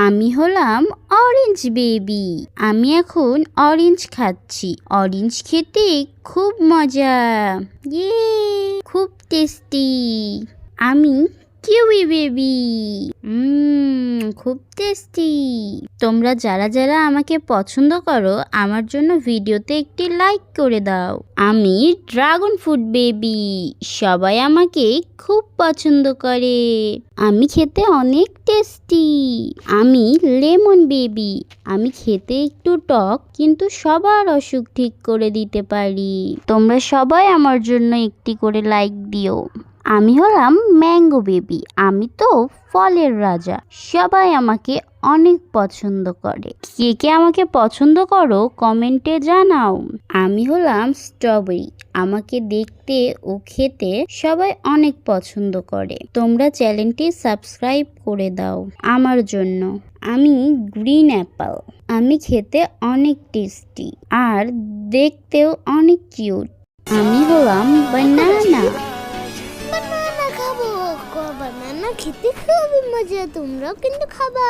আমি হলাম orange baby. আমি এখন অরেঞ্জ খাচ্ছি। অরেঞ্জ খেতে খুব মজা, ইয়ে খুব টেস্টি। আমি কিউই বেবি, খুব টেস্টি। তোমরা যারা যারা আমাকে পছন্দ করো আমার জন্য ভিডিওতে একটি লাইক করে দাও। আমি ড্রাগন ফ্রুট বেবি, সবাই আমাকে খুব পছন্দ করে। আমি খেতে অনেক টেস্টি। আমি লেমন বেবি, আমি খেতে একটু টক কিন্তু সবার অসুখ ঠিক করে দিতে পারি। তোমরা সবাই আমার জন্য একটি করে লাইক দিও। আমি হলাম ম্যাঙ্গো বেবি, আমি তো ফলের রাজা, সবাই আমাকে অনেক পছন্দ করে। কে কে আমাকে পছন্দ করো কমেন্টে জানাও। আমি হলাম স্ট্রবেরি, আমাকে দেখতে ও খেতে সবাই অনেক পছন্দ করে। তোমরা চ্যানেলটি সাবস্ক্রাইব করে দাও আমার জন্য। আমি গ্রিন অ্যাপেল, আমি খেতে অনেক টেস্টি আর দেখতেও অনেক কিউট। আমি হলাম বানানা, বানানা খাবো, বানানা খেতে খুবই মজা, তোমরাও কিন্তু খাবা।